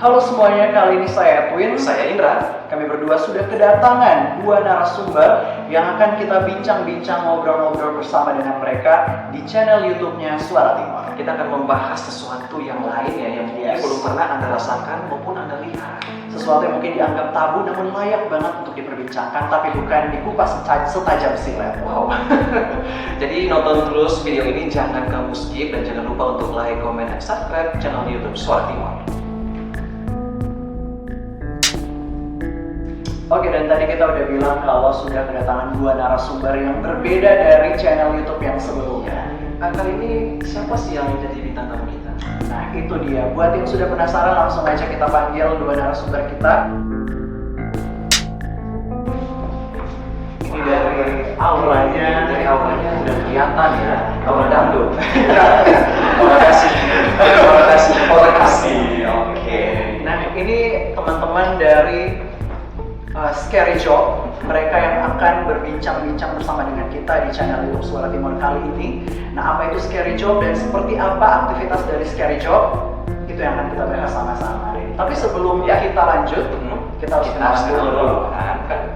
Halo semuanya, kali ini saya Edwin. Saya Indra. Kami berdua sudah kedatangan dua narasumber yang akan kita bincang-bincang, ngobrol-ngobrol bersama dengan mereka di channel YouTube-nya Suara Timur. Kita akan membahas sesuatu yang lain ya, yang mungkin belum pernah Anda rasakan maupun Anda lihat. Sesuatu yang mungkin dianggap tabu namun layak banget untuk diperbincangkan, tapi bukan dikupas setajam silet. Wow. Jadi nonton terus video ini, jangan kamu skip, dan jangan lupa untuk like, comment, dan subscribe channel YouTube Suara Timur. Oke, dan tadi kita udah bilang kalau sudah kedatangan dua narasumber yang berbeda dari channel YouTube yang sebelumnya. Kali ini siapa sih yang menjadi bintang tamu kita? Nah, itu dia. Buat yang sudah penasaran, langsung aja kita panggil dua narasumber kita. Ini dari auranya. Dari auranya udah kelihatan ya. Aura dangdut. Aura kasih. Aura kasih. Oke. Nah, ini teman-teman dari Scary Job, mereka yang akan berbincang-bincang bersama dengan kita di channel YouTube Suara Timur kali ini. Nah, apa itu Scary Job dan seperti apa aktivitas dari Scary Job, itu yang akan kita bahas sama-sama hari ini. Tapi sebelumnya kita lanjut, kita harus kenalan dulu.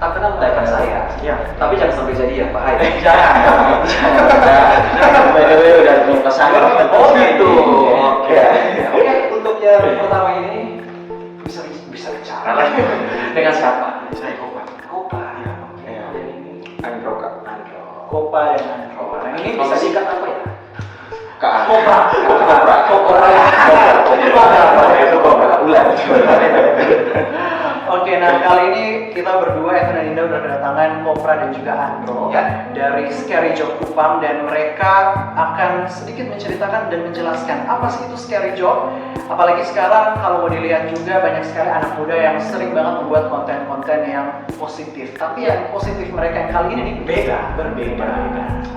Tak kenal telepon saya. Ya. Tapi jangan sampai jadi ya Pak. Jangan. By the way udah punya pasangan. Oh gitu. Oke. Oke, untuk yang pertama ini bisa bicara lah. Dengan siapa? Saya Kopa. Ya. Andro. Kopa dan Andro. Nah, ini bisa singkat apa ya? Kopa. Ular. Oke, nah kali ini kita berdua, Edwin dan Indah, berkedatangan Kopra dan juga Andro dari Scary Job Kupang, dan mereka akan sedikit menceritakan dan menjelaskan apa sih itu Scary Job. Apalagi sekarang kalau mau dilihat juga banyak sekali anak muda yang sering banget membuat konten-konten yang positif. Tapi yang positif mereka yang kali ini nih berbeda.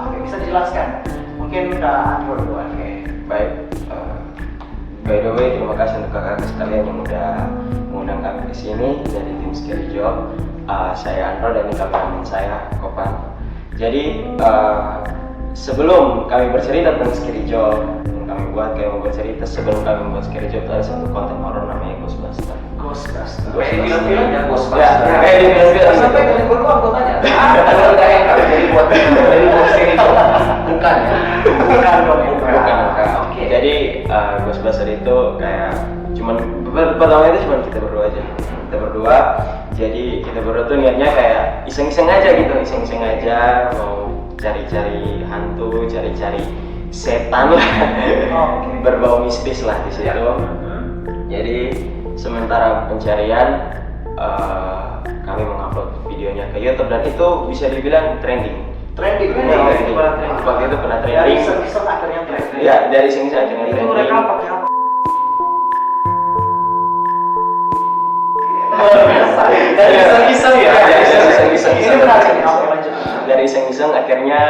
Oke, bisa dijelaskan? Mungkin Kak Andro dulu. Oke. Baik, by the way terima kasih untuk kakak sekalian yang udah mengundang kami di sini dari tim Scary Job. Saya Andro dan ini kameramen saya Kopan. Jadi sebelum kami bercerita tentang Scary Job yang kami buat, kami mau bercerita sebelum kami membuat Scary Job ada satu konten horor namanya Ghostbuster. Film-film ya Ghostbuster. Ya, kayak di film-film. Sampai kalian berdua anggotanya. Kalau udah yang jadi buat Scary Job. Bukan ya? Bukan dong. Oke. Jadi Ghostbuster itu kayak cuman pertama itu cuma kita berdua aja. Kita berdua. Jadi kita berdua tuh niatnya kayak iseng-iseng aja gitu, iseng-iseng aja mau cari-cari hantu, cari-cari setan lah. Berbau mistis lah di situ. Jadi sementara pencarian kami mengupload videonya ke YouTube dan itu bisa dibilang trending. Trending. Waktu itu pernah Dari trending. iseng-iseng akhirnya trending. Ya, dari sini akhirnya trending. Itu mereka pakai apa? Dari iseng-iseng ya? Dari iseng-iseng. Ini menarik nih, oke lanjut. Dari iseng-iseng akhirnya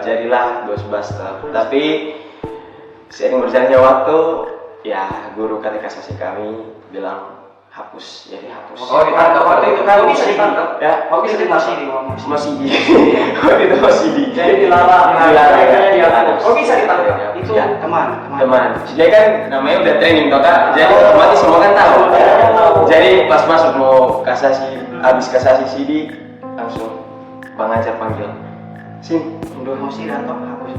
jadilah Ghostbuster. Tapi seiring berjalannya waktu, ya guru katekisasi kami bilang hapus, jadi hapus. Oh, ditangkap waktu itu kan bisa ditangkap. Ya, Bisa ditangkap. masih di. Waktu itu masih di. Jadi dilarang. Dilarang. Dilarang. Oh, bisa ditangkap. Ya. Itu Ya. teman. Jadi kan namanya udah training toh kak, jadi otomatis semua kan tahu. Jadi pas masuk mau kasasi, habis kasasi CD langsung Bang Ajar panggil, Sin, Udah mau sidan toh hapus.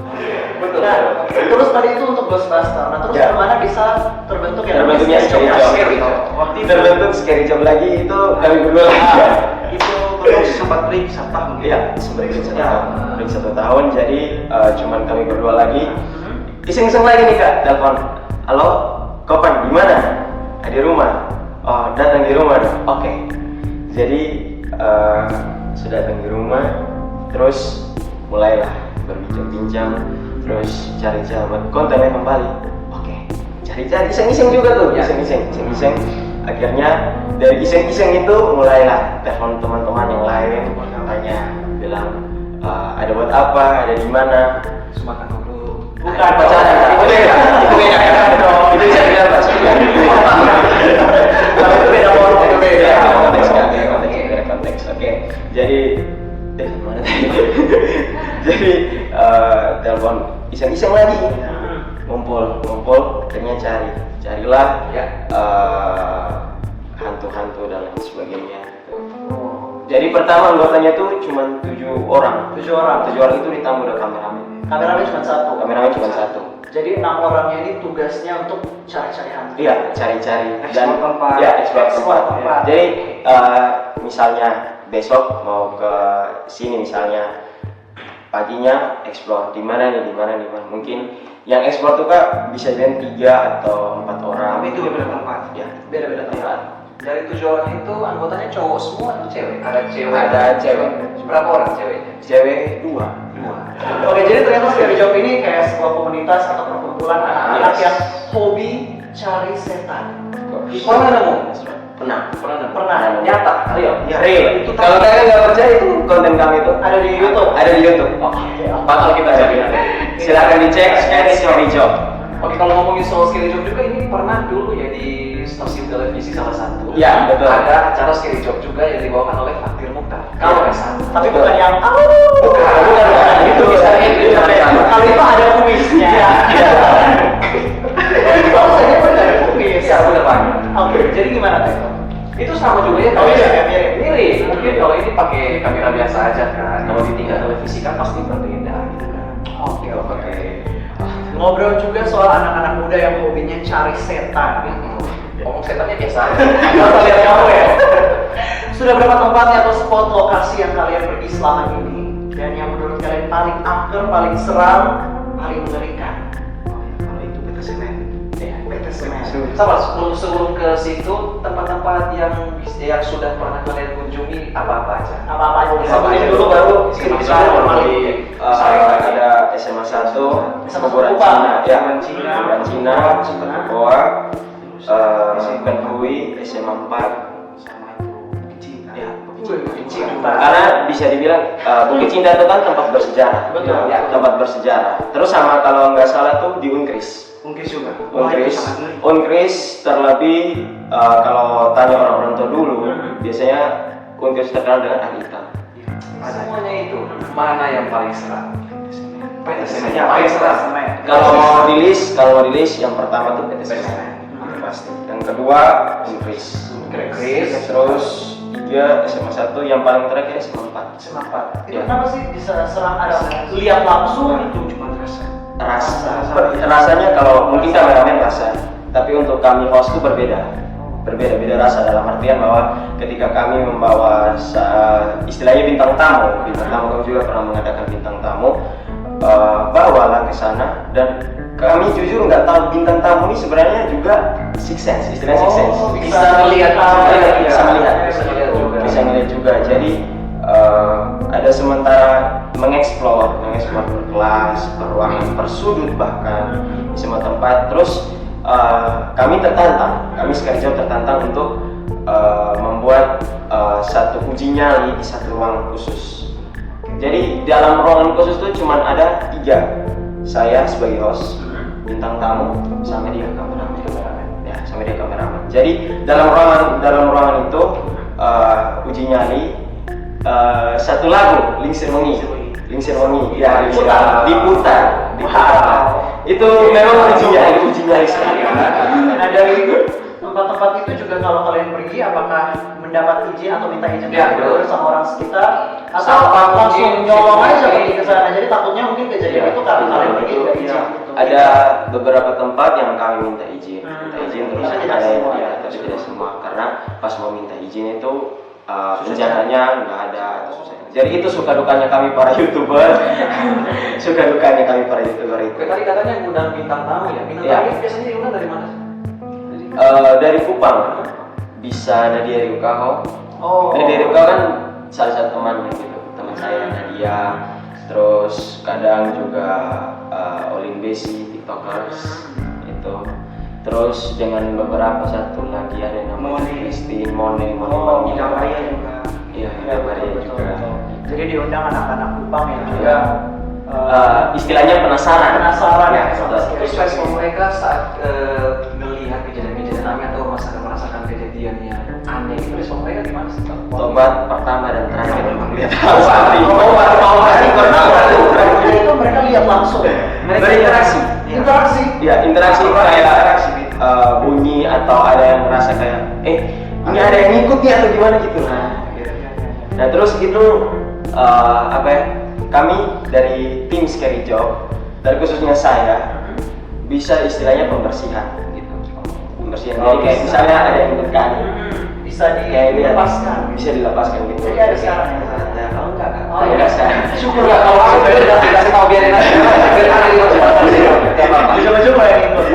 Betul. Nah, terus tadi itu untuk Ghostbuster. Nah, terus Ya. gimana bisa terbentuk yang terbentuknya Scary Job. Waktu itu Terbentuk Scary Job lagi itu kami berdua lagi. itu belum sempat break 1 tahun. Iya, sebenarnya satu tahun. Jadi cuman kami berdua lagi. Iseng-iseng lagi nih kak, telepon. Halo, Kopan, di mana? Di rumah. Oh, datang di rumah dong. Oke. Jadi sudah datang di rumah, terus mulailah berbincang-bincang, terus cari-cari buat kontennya kembali. Oke. Cari-cari iseng-iseng juga tuh, iseng-iseng. Akhirnya dari iseng-iseng itu mulailah telepon teman-teman yang lain, tanya, bilang ada buat apa, ada di mana. Semakan dulu. Bukan Pacaran. Itu beda dong. Itu bisa bilang Pak. Itu beda orang. Itu beda konteks. Oke. Jadi mana tadi? Jadi telepon iseng-iseng lagi. Ngumpul, akhirnya carilah Ya. hantu-hantu dan lain sebagainya gitu. Jadi pertama anggotanya tuh cuma 7 orang. 7 orang. 7 orang itu ditambah dengan kameramen. Kameramen cuma satu. Kameramen cuma satu. Jadi 6 orangnya ini tugasnya untuk cari-cari hantu. Iya, cari-cari Explore tempat. Ya, explore Explore tempat. tempat. Jadi misalnya besok mau ke sini misalnya paginya explore di mana nih, di mana. Mungkin yang explore tuh Kak bisa jadi 3 atau 4 orang. Tapi itu beda tempat. Ya. Beda-beda tempat. Dari 7 orang itu anggotanya cowok semua atau cewek? Ada cewek. Ada cewek. Berapa orang ceweknya? Cewek 2. 2. Oke, jadi ternyata Scary Job ini kayak sebuah komunitas atau perkumpulan anak-anak Yes. yang hobi cari setan. Pernah nemu? Pernah. Pernah. Nyata, real. Ya, real. Itu Kalau kalian nggak percaya itu konten kami itu Ada di YouTube. Ada di YouTube. Oke. Bakal kita cari. Silakan dicek Scary Job. Oke, kalau ngomongin soal Scary Job juga ini pernah dulu ya di stasiun televisi salah satu. Ya, betul. Ada acara Scary Job juga yang dibawakan oleh Fakir Mukhtar. Kalau nggak salah. Tapi bukan yang Bukan. Itu bisa itu kalau itu ada kuisnya. Kalau saya pun ada kuis. Iya, benar Pak. Oke, jadi gimana Teh? Itu sama juga ya. Oh, iya, mirip. Mirip. Mungkin kalau ini pakai kamera biasa aja kan. Kalau di tingkat televisi kan pasti berbeda gitu kan. Oke, Tinggal pakai. Ngobrol juga soal anak-anak muda yang hobinya cari setan. Ngomong setannya biasa aja. Kalau lihat kamu ya. Sudah berapa tempatnya atau spot lokasi yang kalian pergi selama ini? Dan yang menurut kalian paling angker, paling seram, paling mengerikan? Kalau itu PT Semen. Ya, PT Semen. Sabar, sebelum ke situ tempat-tempat yang sudah pernah kalian kunjungi apa-apa aja? Apa-apa aja. Apa aja Dulu baru Misalnya Ada SMA 1, SMA Kuburan Kupang. Cina, ya, Cina. Kuburan Cina, Goa, Penhui, SMA 4. Ya, Bukit Cinta. karena bisa dibilang Bukit Cinta itu kan tempat bersejarah. Betul. Ya, tempat bersejarah. Terus sama kalau nggak salah tuh di Unkris. Unkris juga. Unkris terlebih kalau tanya orang-orang tua dulu, biasanya Unkris terkenal dengan air hitam. Semuanya itu mana yang paling seram? PT Semen Ya, yang paling seram. Kalau mau rilis yang pertama tuh PT Semen. Pasti. Yang kedua Unkris. Terus 3 SMA 1, yang paling terakhir SMA 4. SMA 4. Itu Ya. kenapa sih bisa serang ada lihat langsung itu cuma Rasanya kalau mungkin kameramen rasa, tapi untuk kami host itu berbeda rasa dalam artian bahwa ketika kami membawa istilahnya bintang tamu kami juga pernah mengadakan bintang tamu, bawalah ke sana dan kami jujur nggak tahu bintang tamu ini sebenarnya juga six sense, istilahnya six sense, Bisa melihat juga. bisa melihat juga. bisa melihat juga. Jadi ada sementara mengeksplor per ruangan, per sudut bahkan di semua tempat. Terus kami Scary Job tertantang untuk membuat satu uji nyali di satu ruangan khusus. Jadi dalam ruangan khusus itu cuma ada 3, saya sebagai host, bintang tamu, sama dia kameramen. Ya, sama dia kameramen. Jadi dalam ruangan itu uji nyali satu lagu Lingsir Wengi ya diputar. Itu memang uji nyali sekali. Nah, dari tempat-tempat itu juga kalau kalian pergi apakah mendapat izin atau minta izin Ya, betul. sama orang sekitar atau Sama langsung mungkin nyolong aja mungkin. pergi ke sana. Jadi takutnya mungkin kejadian itu karena kalian pergi nggak izin gitu. Ada beberapa tempat yang kami minta izin terus Tapi tidak ada yang semua. tidak, tapi tidak semua karena pas mau minta izin itu rencananya nggak ada atau susah. Jadi itu suka dukanya kami para youtuber, itu. Tadi katanya ngundang bintang tamu ya. Bintang Ya. tamu ini biasanya diundang dari mana? Dari Kupang bisa Nadia Ryukaho. Oh. Nadia Ryukaho kan salah satu teman saya Nadia. Terus kadang juga Olin Besi, tiktokers itu. Terus dengan beberapa satu lagi ada yang namanya Christine, Mone, Ida Maria juga. Iya, Ida Maria juga. Jadi diundang anak-anak Kupang yang juga Istilahnya penasaran. ya sama betul. Terus respon mereka saat melihat kejadian-kejadian aneh atau merasakan kejadian yang aneh itu respon mereka gimana sih? Tobat pertama dan terakhir memang lihat Itu mereka lihat langsung. berinteraksi. Interaksi. Ya, interaksi kayak bunyi atau ada yang merasa kayak ini ada yang ngikut nih atau gimana gitu. Nah terus itu apa ya, kami dari tim Scary Job, dari khususnya saya, bisa istilahnya pembersihan gitu. Pembersihan, jadi kayak misalnya ada yang ikut kami, Bisa dilepaskan. bisa dilepaskan gitu. Jadi ada sekarang ya? Nah, kalau enggak kan? Oh, iya. Enggak sekarang. Syukur lah kalau aku udah dikasih tahu biarin aja. Biar ada yang Coba-coba yang ikut.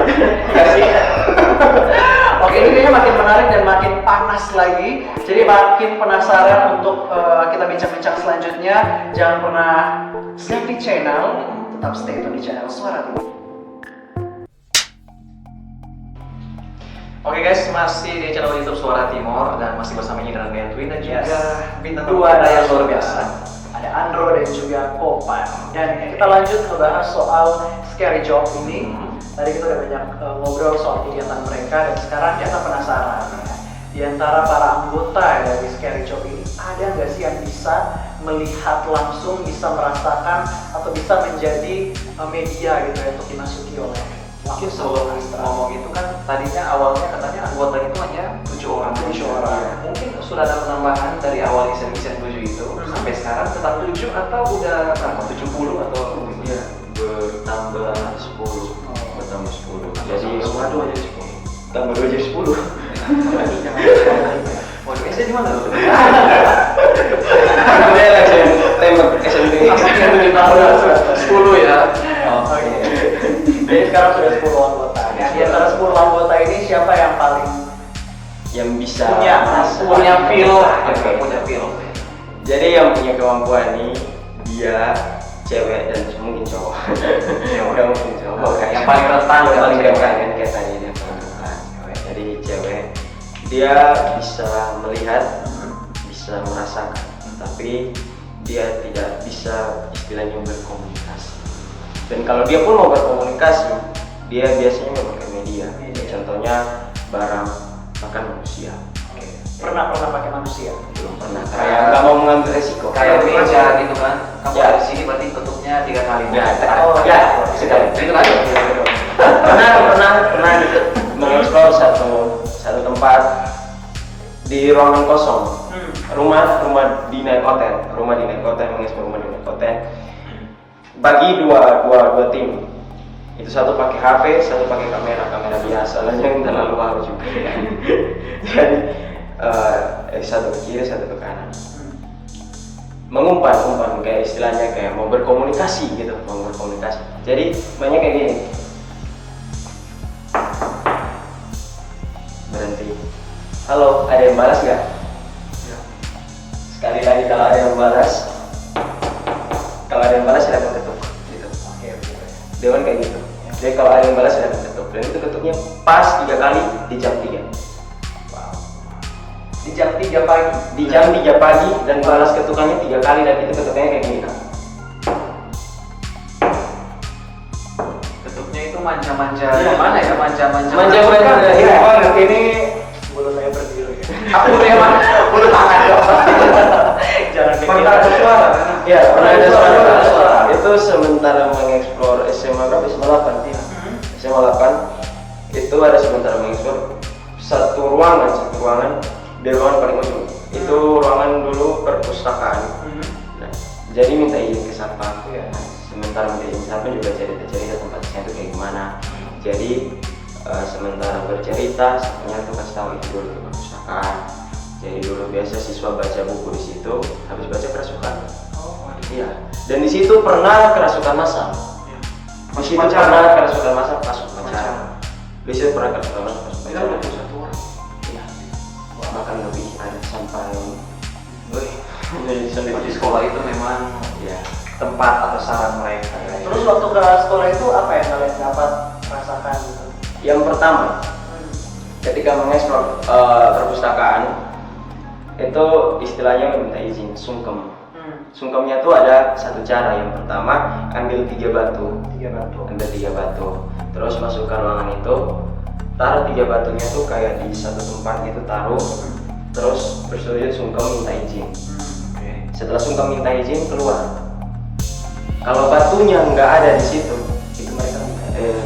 Oke, ini kayaknya makin menarik dan makin panas lagi. Jadi makin penasaran untuk kita bincang-bincang selanjutnya. Jangan pernah ganti channel, tetap stay tune di channel Suara Timur. Oke guys, masih di channel YouTube Suara Timur dan masih bersama ini dengan Betwin dan juga bintang Dua tamu yang luar luar biasa. Ada Andro dan juga Kopan. Dan kita lanjut ngebahas soal Scary Job ini. Tadi kita udah banyak ngobrol soal kegiatan mereka dan sekarang kita penasaran ya. Di antara para anggota dari Scary Job ini ada nggak sih yang bisa melihat langsung, bisa merasakan atau bisa menjadi media gitu ya untuk dimasuki oleh Mungkin sebelum ngomong itu kan tadinya awalnya katanya anggota itu hanya 7 orang. 7 orang. Mungkin sudah ada penambahan dari awal isen-isen 7 itu sampai sekarang tetap 7 atau udah berapa? 70 atau Ya, bertambah 10. Bertambah 10. Jadi waduh jadi 10. tambah 2 jadi 10. Waduh, SD di mana tuh? Dia langsung tembak SMP. 10 ya. Oke. Jadi sekarang sudah 10 anggota. Nah, di antara 10 anggota ini siapa yang paling Yang bisa punya feel, punya feel. Jadi yang punya kemampuan nih dia cewek dan mungkin cowok. Nggak mungkin cowok. Yang paling rentan, yang paling cewek. rentan kan kayak tadi dia paling rentan. Jadi cewek dia bisa melihat, bisa merasakan, tapi dia tidak bisa istilahnya berkomunikasi. Dan kalau dia pun mau berkomunikasi, dia biasanya memakai media. Contohnya barang makan manusia. pernah pakai manusia? Belum pernah. Kayak nggak mau mengambil resiko. Kayak meja gitu kan. Kamu Ya. dari sini berarti tutupnya 3 kali. Ya, Oh, ya, sekali. Itu aja. pernah mengeksplor satu tempat di ruangan kosong. Rumah di naik hotel, mengeksplor rumah di naik hotel. Bagi dua tim. Itu satu pakai HP, satu pakai kamera biasa, yang terlalu wow juga. Jadi satu ke kiri, satu ke kanan. Mengumpan kayak istilahnya kayak mau berkomunikasi gitu, Jadi banyak kayak gini. Berhenti. Halo, ada yang balas nggak? Sekali lagi kalau ada yang balas, silakan ketuk. Gitu. Dewan kayak gitu. Jadi kalau ada yang balas silakan ketuk. Dan itu ketuknya pas 3 kali di jam 3. Di jam 3 pagi. Di jam 3 pagi dan balas ketukannya 3 kali dan itu ketukannya kayak gini. Ketuknya itu manja-manja. Iya. Mana ya? Manja-manja. Manja-manja. Ini Iya. banget, ini bulu saya berdiri. Aku udah yang mana? Bulu tangan dong. Jangan bikin. Pernah ada suara. Ya, pernah ada suara. Suara. Itu sementara mengeksplor SMA berapa? SMA 8. Iya. SMA 8 itu ada sementara mengeksplor satu ruangan di ruangan paling ujung. Itu ruangan dulu perpustakaan. Nah, jadi minta izin ke satpam. Sementara minta izin satpam juga cerita tempatnya itu kayak gimana. Jadi sementara bercerita, satpamnya tuh kasih tahu itu dulu ke perpustakaan. Jadi dulu biasa siswa baca buku di situ, habis baca kerasukan. Iya. Dan di situ pernah kerasukan massal. Di situ pernah kerasukan massal pas upacara. Di situ pernah kerasukan massal pas upacara. Iya. Bahkan lebih ada sampai. Di sekolah itu memang Ya. tempat atau sarang mereka. Terus waktu ke sekolah itu apa yang kalian dapat rasakan gitu? Yang pertama, ketika mengeksplor perpustakaan, itu istilahnya minta izin sungkem. Sungkemnya tuh ada satu cara. Yang pertama, ambil 3 batu. Ambil 3 batu. Terus masukkan ruangan itu, taruh 3 batunya tuh kayak di satu tempat gitu, taruh. Terus bersujud sungkem minta izin. Setelah sungkem minta izin keluar. Kalau batunya nggak ada di situ, itu mereka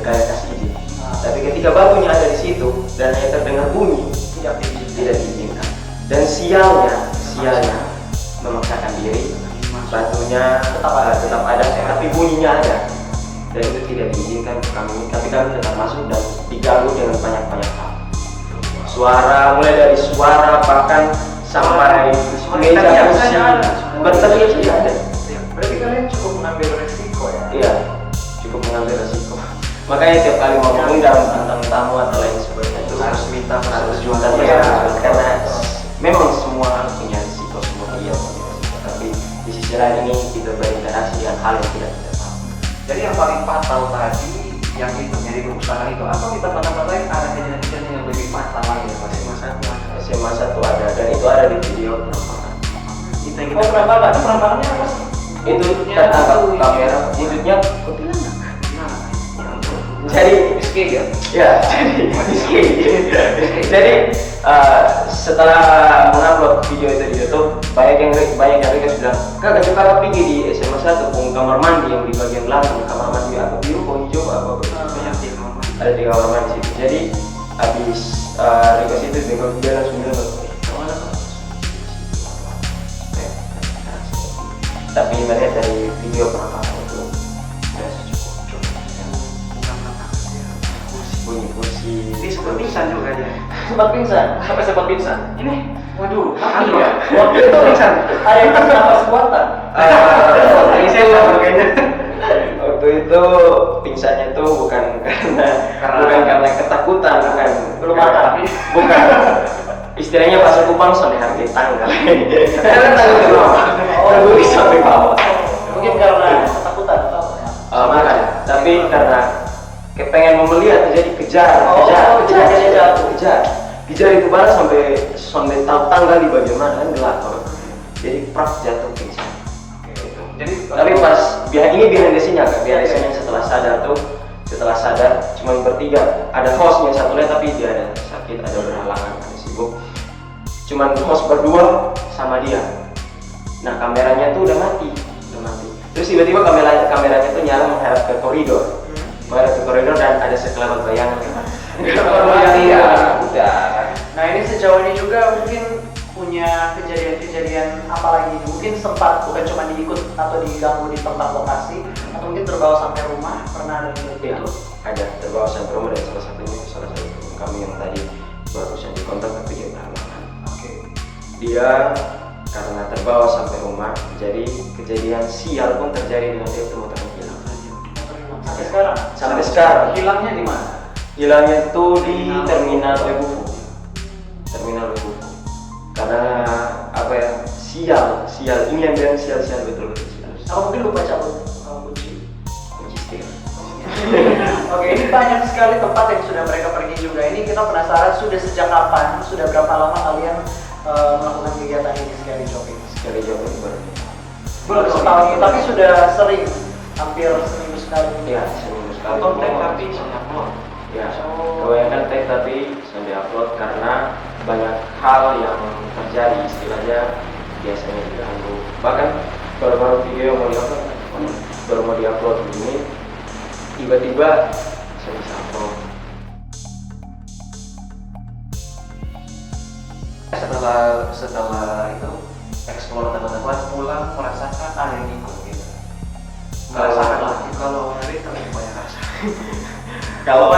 kayak kasih izin. Tapi ketika batunya ada di situ dan hanya terdengar bunyi, tidak diizinkan. Dan sialnya memaksakan diri, batunya tetap ada, tapi bunyinya ada. Dan itu tidak diizinkan kami, tapi kami tetap masuk dan diganggu dengan banyak hal. Suara, mulai dari suara bahkan sampai meja kursi berteriak tidak ada. Berarti kalian cukup mengambil resiko ya? Iya, cukup mengambil resiko. Makanya tiap kali mau mengundang tentang tamu atau lain sebagainya itu harus minta karena memang semua punya risiko, semua punya risiko. Tapi di sisi lain ini kita berinteraksi dengan hal yang tidak kita tahu. Jadi yang paling fatal tadi yang itu jadi kerusakan itu, atau kita tempat lain ada kejadian yang lebih fatal lagi ya Pak? SMA 1 ada dan itu ada di video penampakan. Itu yang kita penampakannya apa sih? Itu tertangkap kamera, wujudnya kuntilanak. Jadi escape ya? Ya, jadi setelah mengupload video itu di YouTube, banyak yang request bilang, kakak coba pergi di SMA 1 pun kamar mandi yang di bagian belakang, kamar mandi apa biru, hijau apa banyak di kamar mandi. Ada di kamar mandi situ. Jadi habis request itu dia langsung bilang, tapi melihat dari video penampakan itu sudah cukup bunyi kursi. Ini sempat pingsan juga ya? Sempat pingsan? Sampai sempat pingsan? Ini? Waduh, Anu ya? Waktu itu pingsan, ada yang kasih nafas buatan. Ini saya kayaknya. Waktu itu pingsannya tuh bukan karena ketakutan, Belum makan. bukan. Istilahnya bahasa Kupang sampai harga tangga. Karena tangga ke bawah. Terbukti sampai bawah. Mungkin karena ketakutan atau Bukan, tapi karena pengen melihat jadi kejar itu barang sampai tangga di bagian mana kan gelap, jadi prak jatuh pingsan. Jadi Tapi pas ini behind the scene-nya kan, behind the scene-nya setelah sadar cuma bertiga, ada hostnya satu lagi tapi dia ada sakit, ada berhalangan, ada sibuk. Cuman host berdua sama dia. Nah kameranya tuh udah mati. Terus tiba-tiba kameranya tuh nyala menghadap ke koridor. Dan ada sekelebat bayangan. Nah ini sejauh ini juga mungkin punya kejadian-kejadian apa lagi? Mungkin sempat bukan cuma diikut atau diganggu di tempat lokasi, atau mungkin terbawa sampai rumah, pernah ada yang Iya, itu? ada terbawa sampai rumah dan salah satu teman kami yang tadi barusan dikontak tapi dia berhalangan. Dia karena terbawa sampai rumah, jadi kejadian sial pun terjadi dengan dia itu motornya hilang. Sampai sekarang. Hilangnya di mana? Hilangnya itu di Terminal Lebufu. Karena apa ya? Sial. Ini yang bilang sial betul-betul sial. Apa mungkin lupa cabut kunci? Kunci setir. Oke, ini banyak sekali tempat yang sudah mereka pergi juga. Ini kita penasaran sudah sejak kapan, sudah berapa lama kalian melakukan kegiatan ini Scary Job ini? Scary Job ini Belum setahun, tapi sudah sering, hampir seminggu sekali. Iya, seminggu sekali. Konten tapi saya upload. Ya, kebanyakan tag tapi sampai upload karena banyak hal yang terjadi, istilahnya biasanya diganggu. Bahkan baru-baru video mau diupload ini tiba-tiba saya bisa upload. Setelah itu explore teman-teman pulang merasakan ada yang ikut gitu. Merasakan lagi kalau hari itu banyak rasa. Kalau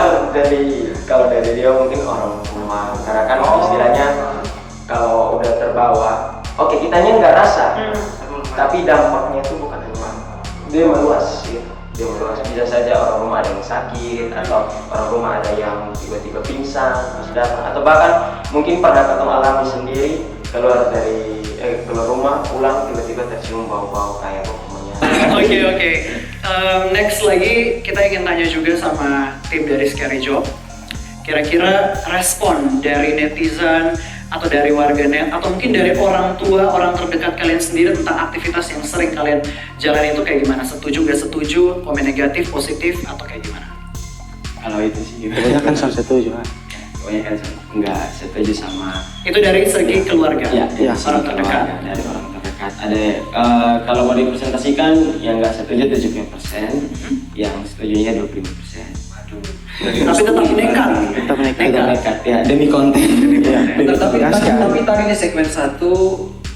dari dia mungkin orang rumah, karena kan istilahnya kalau udah terbawa, oke kitanya nggak rasa, tapi dampaknya itu bukan hanya dia meluas gitu. Dia meluas, bisa saja orang rumah ada yang sakit atau orang rumah ada yang tiba-tiba pingsan terus datang, atau bahkan mungkin pernah ketemu alami sendiri keluar rumah pulang tiba-tiba tercium bau-bau kayak Oke. Next lagi kita ingin tanya juga sama tim dari Scary Job. Kira-kira respon dari netizen atau dari warganet atau mungkin dari orang tua, orang terdekat kalian sendiri tentang aktivitas yang sering kalian jalani itu kayak gimana? Setuju, nggak setuju, komen negatif, positif, atau kayak gimana? Kalau itu sih kebanyakan setuju kan. Kebanyakan nggak setuju sama Itu dari segi keluarga, ya, orang terdekat. Dari orang terdekat. Ada kalau mau dipresentasikan yang nggak setuju 70%, yang setujunya 25%. Waduh. Tapi tetap nekat. Tetap nekat. Kita nekat ya demi konten. Ya, demi Tapi konten. tadi ini segmen 1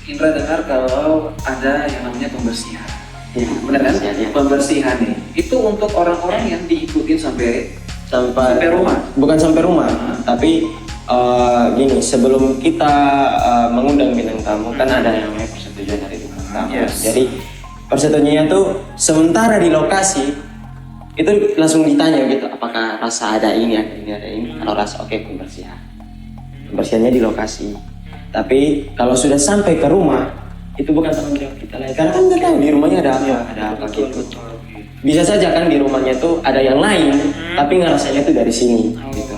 Indra dengar kalau ada yang namanya pembersihan. Ya, Benar kan? ya. Pembersihan nih. Itu untuk orang-orang yang diikutin sampai Sampai rumah. Bukan sampai rumah, tapi gini, sebelum kita mengundang bintang tamu kan ada yang namanya persetujuan dari bintang tamu. Yes. Jadi persetujuannya tuh sementara di lokasi itu langsung ditanya gitu, apakah rasa ada ini, ada ini. Kalau rasa oke, pembersihan. Pembersihannya di lokasi. Tapi kalau sudah sampai ke rumah itu bukan tanggung jawab kita lagi. Karena kan nggak tahu di rumahnya ada apa gitu. Bisa saja kan di rumahnya tuh ada yang lain, tapi ngerasanya tuh dari sini gitu.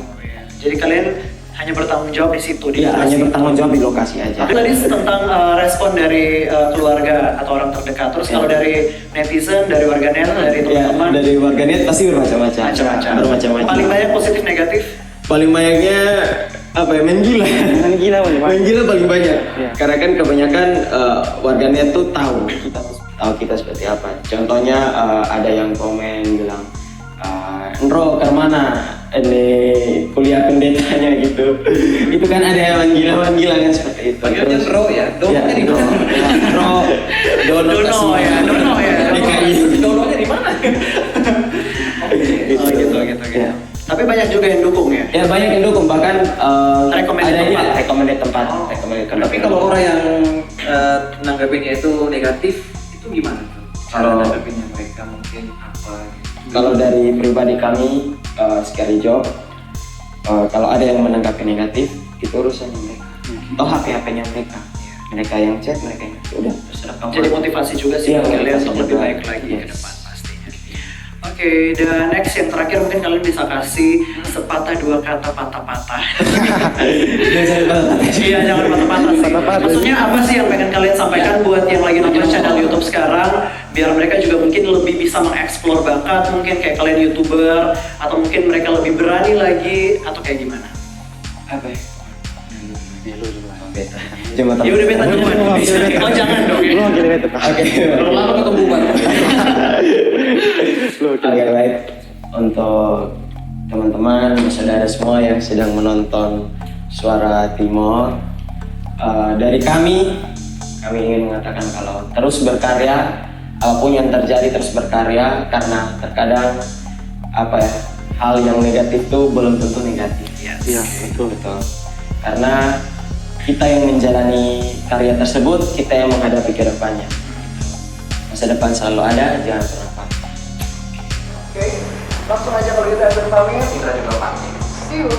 Jadi kalian hanya bertanggung jawab di situ di Iya, lokasi. hanya bertanggung jawab di lokasi aja. Tapi tadi tentang respon dari keluarga atau orang terdekat. Terus kalau dari netizen, dari warganet, dari Ya, teman-teman, dari warganet pasti bermacam-macam. macam-macam. Paling banyak positif negatif. Paling banyaknya apa ya, main gila. Main gila paling banyak. Main gila paling banyak. Iya. Karena kan kebanyakan warganet tuh tahu kita seperti apa. Contohnya ada yang komen bilang, Nro ke mana? Ini kuliah pendetanya gitu. Itu kan ada yang main gila kan seperti itu. Panggilnya Terus- Nro ya? Dononya di mana? Nro, Dono Dono ya. DKI. Dononya di mana? Oh, gitu. Ya. Tapi banyak juga yang dukung ya. Ya banyak yang dukung, bahkan Recommended ada tempat. recommended tempat. Recommended tempat. Tapi kalau orang yang nanggapinnya itu negatif, itu gimana tuh? Cara Kalau- nanggapinnya mereka mungkin apa gitu? Kalau dari pribadi kami, Scary Job, kalau ada yang menanggapi negatif, itu urusannya mereka. Atau HP-nya mereka. Mereka yang chat, mereka yang udah terserah kamu. Jadi motivasi juga sih Iya, buat kalian motivasi untuk lebih juga. baik lagi ke Yes. depan pastinya. Oke, dan next yang terakhir mungkin kalian bisa kasih sepatah dua kata patah-patah. Iya, jangan patah-patah sih. Maksudnya apa sih yang pengen kalian sampaikan buat yang lagi nonton channel YouTube sekarang, biar mereka juga mungkin lebih bisa mengeksplor bakat, mungkin kayak kalian YouTuber, atau mungkin mereka lebih berani lagi, atau kayak gimana? Apa ya? Beta. Cuma Ya udah beta duluan. Oh jangan dong ya. Oke. Kalau lama ketemu bubar. Oke, baik. Untuk teman-teman, saudara semua yang sedang menonton Suara Timor, dari kami ingin mengatakan kalau terus berkarya, apapun yang terjadi terus berkarya, karena terkadang apa ya, hal yang negatif itu belum tentu negatif. Iya, betul. Karena kita yang menjalani karya tersebut, kita yang menghadapi ke depannya. Masa depan selalu ada, jangan pernah takut. Oke, langsung aja kalau gitu Edwin pamit. Kita juga pamit. See you.